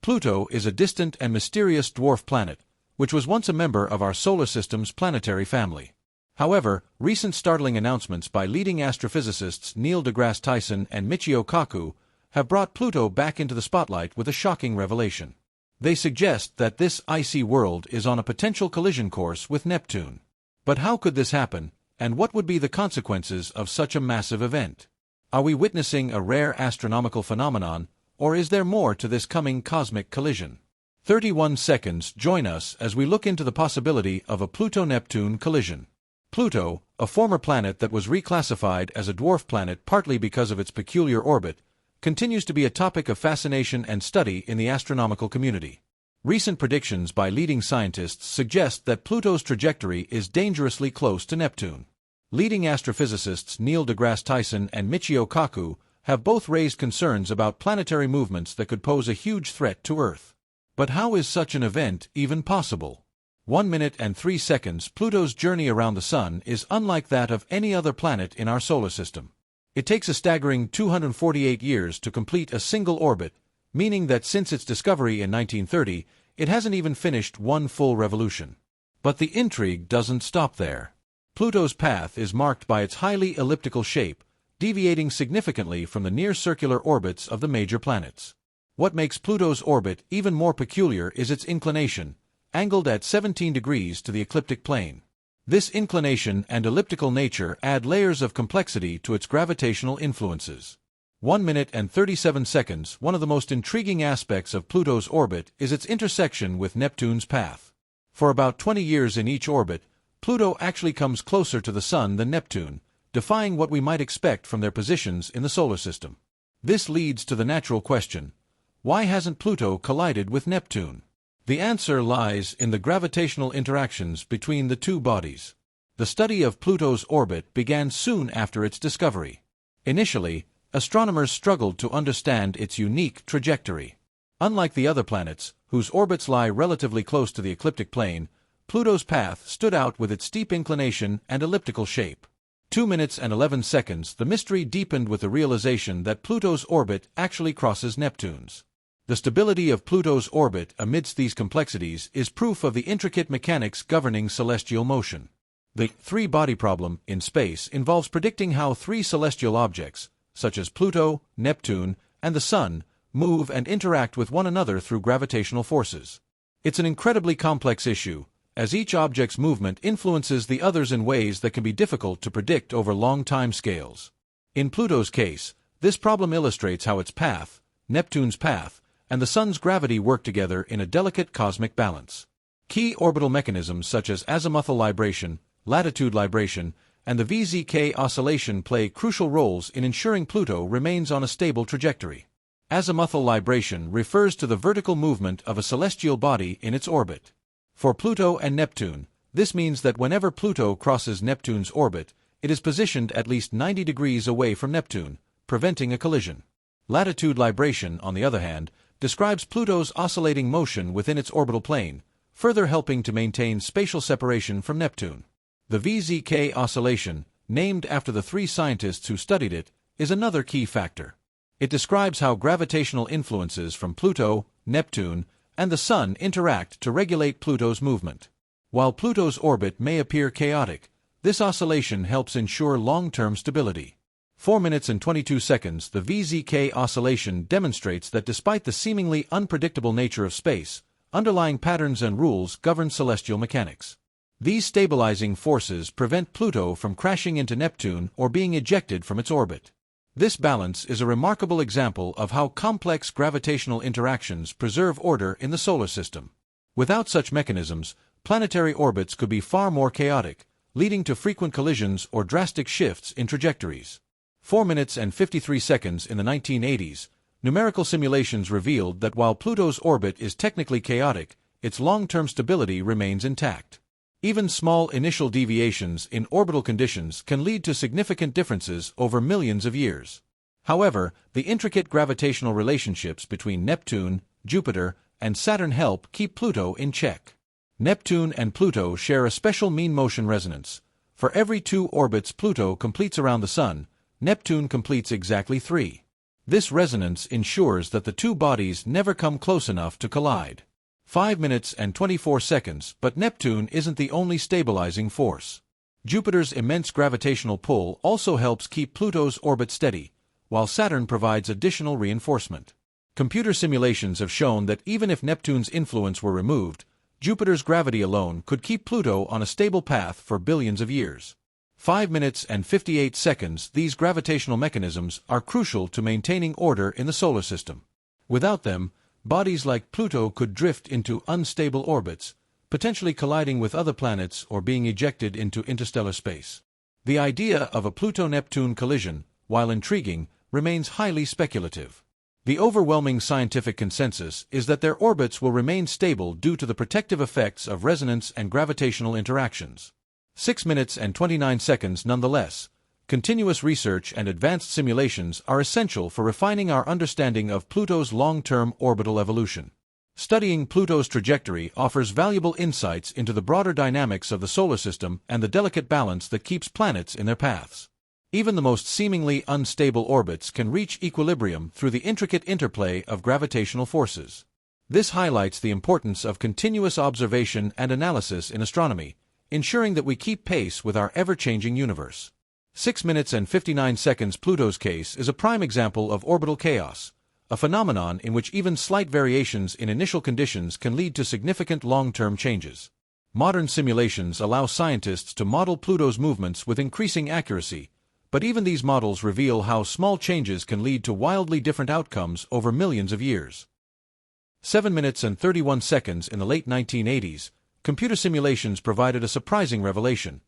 Pluto is a distant and mysterious dwarf planet, which was once a member of our solar system's planetary family. However, recent startling announcements by leading astrophysicists Neil deGrasse Tyson and Michio Kaku have brought Pluto back into the spotlight with a shocking revelation. They suggest that this icy world is on a potential collision course with Neptune. But how could this happen, and what would be the consequences of such a massive event? Are we witnessing a rare astronomical phenomenon, or is there more to this coming cosmic collision? 31 seconds, join us as we look into the possibility of a Pluto-Neptune collision. Pluto, a former planet that was reclassified as a dwarf planet partly because of its peculiar orbit, continues to be a topic of fascination and study in the astronomical community. Recent predictions by leading scientists suggest that Pluto's trajectory is dangerously close to Neptune. Leading astrophysicists Neil deGrasse Tyson and Michio Kaku have both raised concerns about planetary movements that could pose a huge threat to Earth. But how is such an event even possible? 1 minute and 3 seconds. Pluto's journey around the Sun is unlike that of any other planet in our solar system. It takes a staggering 248 years to complete a single orbit, meaning that since its discovery in 1930, it hasn't even finished one full revolution. But the intrigue doesn't stop there. Pluto's path is marked by its highly elliptical shape, deviating significantly from the near-circular orbits of the major planets. What makes Pluto's orbit even more peculiar is its inclination, angled at 17 degrees to the ecliptic plane. This inclination and elliptical nature add layers of complexity to its gravitational influences. 1 minute and 37 seconds. One of the most intriguing aspects of Pluto's orbit is its intersection with Neptune's path. For about 20 years in each orbit, Pluto actually comes closer to the Sun than Neptune, defying what we might expect from their positions in the solar system. This leads to the natural question: why hasn't Pluto collided with Neptune? The answer lies in the gravitational interactions between the two bodies. The study of Pluto's orbit began soon after its discovery. Initially, astronomers struggled to understand its unique trajectory. Unlike the other planets, whose orbits lie relatively close to the ecliptic plane, Pluto's path stood out with its steep inclination and elliptical shape. 2 minutes and 11 seconds. The mystery deepened with the realization that Pluto's orbit actually crosses Neptune's. The stability of Pluto's orbit amidst these complexities is proof of the intricate mechanics governing celestial motion. The three-body problem in space involves predicting how three celestial objects, such as Pluto, Neptune, and the Sun, move and interact with one another through gravitational forces. It's an incredibly complex issue, as each object's movement influences the others in ways that can be difficult to predict over long time scales. In Pluto's case, this problem illustrates how its path, Neptune's path, and the Sun's gravity work together in a delicate cosmic balance. Key orbital mechanisms such as azimuthal libration, latitude libration, and the VZK oscillation play crucial roles in ensuring Pluto remains on a stable trajectory. Azimuthal libration refers to the vertical movement of a celestial body in its orbit. For Pluto and Neptune, this means that whenever Pluto crosses Neptune's orbit, it is positioned at least 90 degrees away from Neptune, preventing a collision. Latitude libration, on the other hand, describes Pluto's oscillating motion within its orbital plane, further helping to maintain spatial separation from Neptune. The VZK oscillation, named after the three scientists who studied it, is another key factor. It describes how gravitational influences from Pluto, Neptune, and the Sun interact to regulate Pluto's movement. While Pluto's orbit may appear chaotic, this oscillation helps ensure long-term stability. 4 minutes and 22 seconds. The VZK oscillation demonstrates that despite the seemingly unpredictable nature of space, underlying patterns and rules govern celestial mechanics. These stabilizing forces prevent Pluto from crashing into Neptune or being ejected from its orbit. This balance is a remarkable example of how complex gravitational interactions preserve order in the solar system. Without such mechanisms, planetary orbits could be far more chaotic, leading to frequent collisions or drastic shifts in trajectories. 4 minutes and 53 seconds. In the 1980s, numerical simulations revealed that while Pluto's orbit is technically chaotic, its long-term stability remains intact. Even small initial deviations in orbital conditions can lead to significant differences over millions of years. However, the intricate gravitational relationships between Neptune, Jupiter, and Saturn help keep Pluto in check. Neptune and Pluto share a special mean motion resonance. For every 2 orbits Pluto completes around the Sun, Neptune completes exactly 3. This resonance ensures that the two bodies never come close enough to collide. 5 minutes and 24 seconds, but Neptune isn't the only stabilizing force. Jupiter's immense gravitational pull also helps keep Pluto's orbit steady, while Saturn provides additional reinforcement. Computer simulations have shown that even if Neptune's influence were removed, Jupiter's gravity alone could keep Pluto on a stable path for billions of years. 5 minutes and 58 seconds. These gravitational mechanisms are crucial to maintaining order in the solar system. Without them, bodies like Pluto could drift into unstable orbits, potentially colliding with other planets or being ejected into interstellar space. The idea of a Pluto-Neptune collision, while intriguing, remains highly speculative. The overwhelming scientific consensus is that their orbits will remain stable due to the protective effects of resonance and gravitational interactions. 6 minutes and 29 seconds nonetheless. Continuous research and advanced simulations are essential for refining our understanding of Pluto's long-term orbital evolution. Studying Pluto's trajectory offers valuable insights into the broader dynamics of the solar system and the delicate balance that keeps planets in their paths. Even the most seemingly unstable orbits can reach equilibrium through the intricate interplay of gravitational forces. This highlights the importance of continuous observation and analysis in astronomy, ensuring that we keep pace with our ever-changing universe. 6 minutes and 59 seconds. Pluto's case is a prime example of orbital chaos, a phenomenon in which even slight variations in initial conditions can lead to significant long-term changes. Modern simulations allow scientists to model Pluto's movements with increasing accuracy, but even these models reveal how small changes can lead to wildly different outcomes over millions of years. 7 minutes and 31 seconds. In the late 1980s, computer simulations provided a surprising revelation.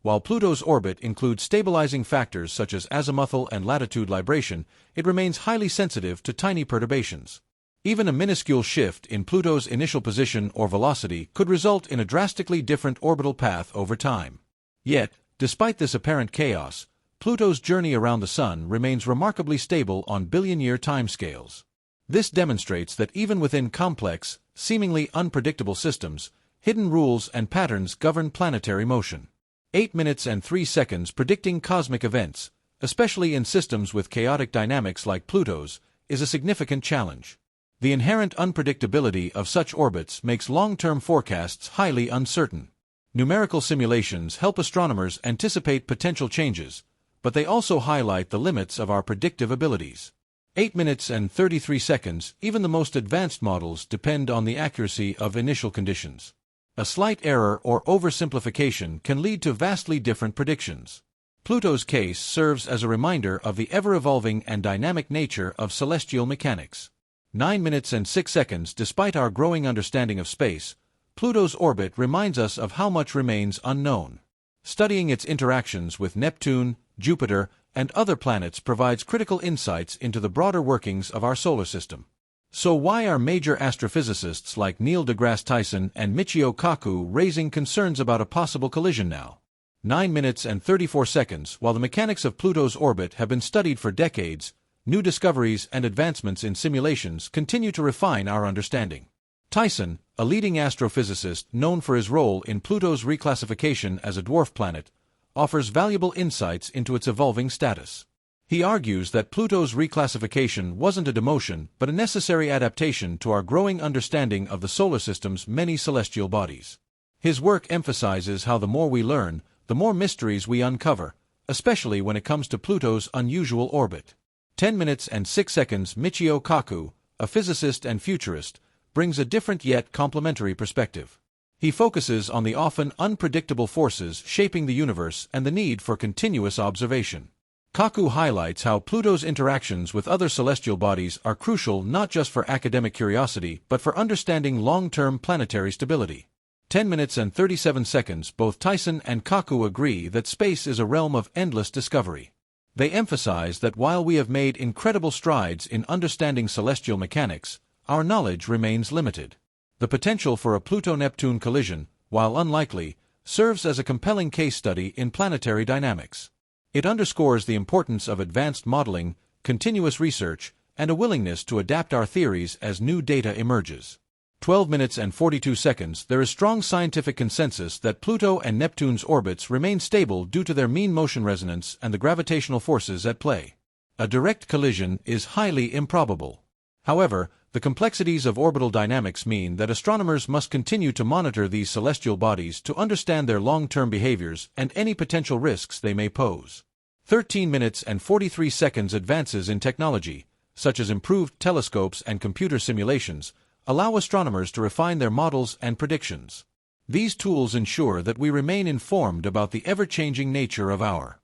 While Pluto's orbit includes stabilizing factors such as azimuthal and latitude libration, it remains highly sensitive to tiny perturbations. Even a minuscule shift in Pluto's initial position or velocity could result in a drastically different orbital path over time. Yet, despite this apparent chaos, Pluto's journey around the Sun remains remarkably stable on billion-year timescales. This demonstrates that even within complex, seemingly unpredictable systems, hidden rules and patterns govern planetary motion. 8 minutes and 3 seconds. Predicting cosmic events, especially in systems with chaotic dynamics like Pluto's, is a significant challenge. The inherent unpredictability of such orbits makes long-term forecasts highly uncertain. Numerical simulations help astronomers anticipate potential changes, but they also highlight the limits of our predictive abilities. 8 minutes and 33 seconds. Even the most advanced models depend on the accuracy of initial conditions. A slight error or oversimplification can lead to vastly different predictions. Pluto's case serves as a reminder of the ever-evolving and dynamic nature of celestial mechanics. 9 minutes and 6 seconds. Despite our growing understanding of space, Pluto's orbit reminds us of how much remains unknown. Studying its interactions with Neptune, Jupiter, and other planets provides critical insights into the broader workings of our solar system. So why are major astrophysicists like Neil deGrasse Tyson and Michio Kaku raising concerns about a possible collision now? 9 minutes and 34 seconds. While the mechanics of Pluto's orbit have been studied for decades, new discoveries and advancements in simulations continue to refine our understanding. Tyson, a leading astrophysicist known for his role in Pluto's reclassification as a dwarf planet, offers valuable insights into its evolving status. He argues that Pluto's reclassification wasn't a demotion but a necessary adaptation to our growing understanding of the solar system's many celestial bodies. His work emphasizes how the more we learn, the more mysteries we uncover, especially when it comes to Pluto's unusual orbit. 10 minutes and 6 seconds. Michio Kaku, a physicist and futurist, brings a different yet complementary perspective. He focuses on the often unpredictable forces shaping the universe and the need for continuous observation. Kaku highlights how Pluto's interactions with other celestial bodies are crucial not just for academic curiosity but for understanding long-term planetary stability. 10 minutes and 37 seconds. Both Tyson and Kaku agree that space is a realm of endless discovery. They emphasize that while we have made incredible strides in understanding celestial mechanics, our knowledge remains limited. The potential for a Pluto-Neptune collision, while unlikely, serves as a compelling case study in planetary dynamics. It underscores the importance of advanced modeling, continuous research, and a willingness to adapt our theories as new data emerges. 12 minutes and 42 seconds. There is strong scientific consensus that Pluto and Neptune's orbits remain stable due to their mean motion resonance and the gravitational forces at play. A direct collision is highly improbable. However, the complexities of orbital dynamics mean that astronomers must continue to monitor these celestial bodies to understand their long-term behaviors and any potential risks they may pose. 13 minutes and 43 seconds advances in technology, such as improved telescopes and computer simulations, allow astronomers to refine their models and predictions. These tools ensure that we remain informed about the ever-changing nature of our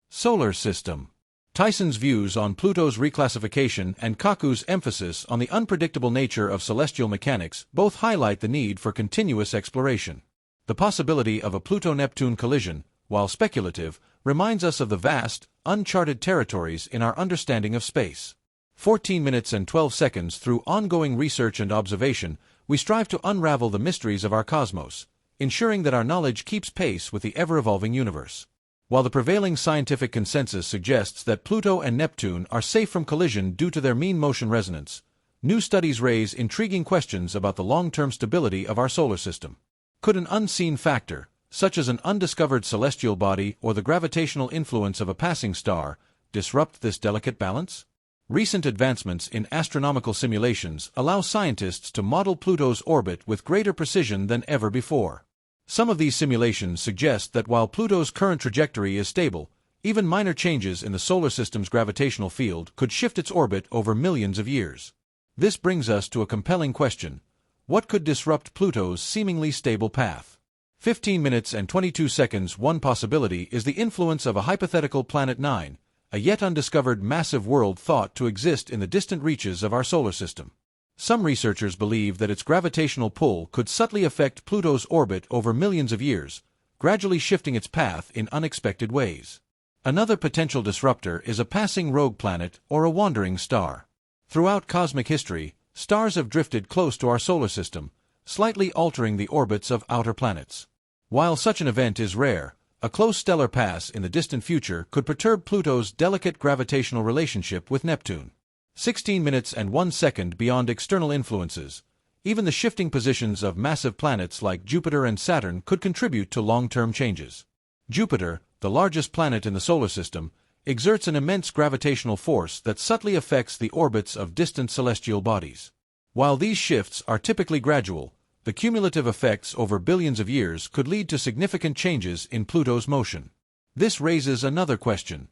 solar system. Tyson's views on Pluto's reclassification and Kaku's emphasis on the unpredictable nature of celestial mechanics both highlight the need for continuous exploration. The possibility of a Pluto-Neptune collision, while speculative, reminds us of the vast, uncharted territories in our understanding of space. 14 minutes and 12 seconds. Through ongoing research and observation, we strive to unravel the mysteries of our cosmos, ensuring that our knowledge keeps pace with the ever-evolving universe. While the prevailing scientific consensus suggests that Pluto and Neptune are safe from collision due to their mean motion resonance, new studies raise intriguing questions about the long-term stability of our solar system. Could an unseen factor, such as an undiscovered celestial body or the gravitational influence of a passing star, disrupt this delicate balance? Recent advancements in astronomical simulations allow scientists to model Pluto's orbit with greater precision than ever before. Some of these simulations suggest that while Pluto's current trajectory is stable, even minor changes in the solar system's gravitational field could shift its orbit over millions of years. This brings us to a compelling question: what could disrupt Pluto's seemingly stable path? 15 minutes and 22 seconds. One possibility is the influence of a hypothetical Planet 9, a yet undiscovered massive world thought to exist in the distant reaches of our solar system. Some researchers believe that its gravitational pull could subtly affect Pluto's orbit over millions of years, gradually shifting its path in unexpected ways. Another potential disruptor is a passing rogue planet or a wandering star. Throughout cosmic history, stars have drifted close to our solar system, slightly altering the orbits of outer planets. While such an event is rare, a close stellar pass in the distant future could perturb Pluto's delicate gravitational relationship with Neptune. 16 minutes and 1 second. Beyond external influences, even the shifting positions of massive planets like Jupiter and Saturn could contribute to long-term changes. Jupiter, the largest planet in the solar system, exerts an immense gravitational force that subtly affects the orbits of distant celestial bodies. While these shifts are typically gradual, the cumulative effects over billions of years could lead to significant changes in Pluto's motion. This raises another question: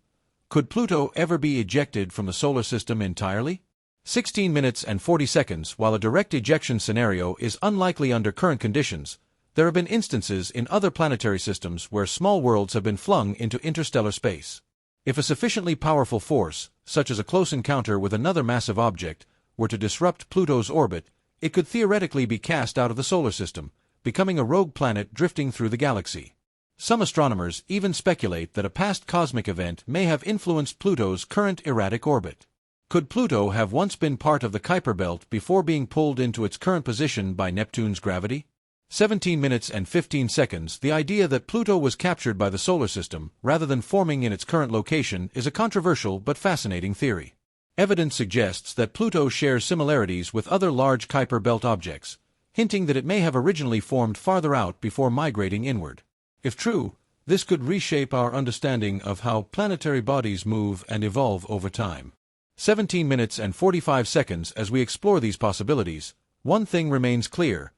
could Pluto ever be ejected from the solar system entirely? 16 minutes and 40 seconds. While a direct ejection scenario is unlikely under current conditions, there have been instances in other planetary systems where small worlds have been flung into interstellar space. If a sufficiently powerful force, such as a close encounter with another massive object, were to disrupt Pluto's orbit, it could theoretically be cast out of the solar system, becoming a rogue planet drifting through the galaxy. Some astronomers even speculate that a past cosmic event may have influenced Pluto's current erratic orbit. Could Pluto have once been part of the Kuiper belt before being pulled into its current position by Neptune's gravity? 17 minutes and 15 seconds. The idea that Pluto was captured by the solar system, rather than forming in its current location, is a controversial but fascinating theory. Evidence suggests that Pluto shares similarities with other large Kuiper belt objects, hinting that it may have originally formed farther out before migrating inward. If true, this could reshape our understanding of how planetary bodies move and evolve over time. 17 minutes and 45 seconds. As we explore these possibilities, one thing remains clear: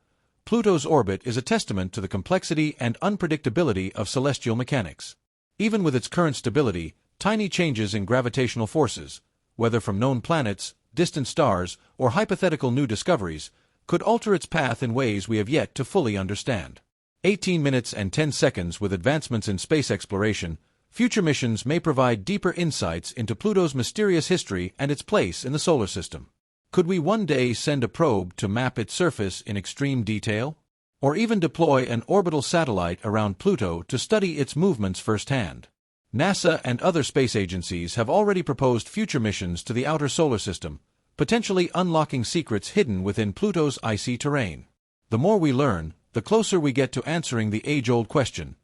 Pluto's orbit is a testament to the complexity and unpredictability of celestial mechanics. Even with its current stability, tiny changes in gravitational forces, whether from known planets, distant stars, or hypothetical new discoveries, could alter its path in ways we have yet to fully understand. 18 minutes and 10 seconds. With advancements in space exploration, future missions may provide deeper insights into Pluto's mysterious history and its place in the solar system. Could we one day send a probe to map its surface in extreme detail? Or even deploy an orbital satellite around Pluto to study its movements firsthand? NASA and other space agencies have already proposed future missions to the outer solar system, potentially unlocking secrets hidden within Pluto's icy terrain. The more we learn, the closer we get to answering the age-old question: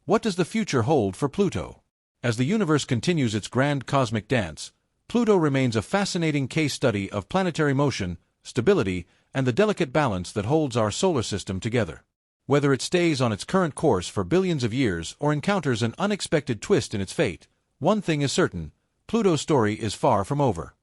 what does the future hold for Pluto? As the universe continues its grand cosmic dance, Pluto remains a fascinating case study of planetary motion, stability, and the delicate balance that holds our solar system together. Whether it stays on its current course for billions of years or encounters an unexpected twist in its fate, one thing is certain: Pluto's story is far from over.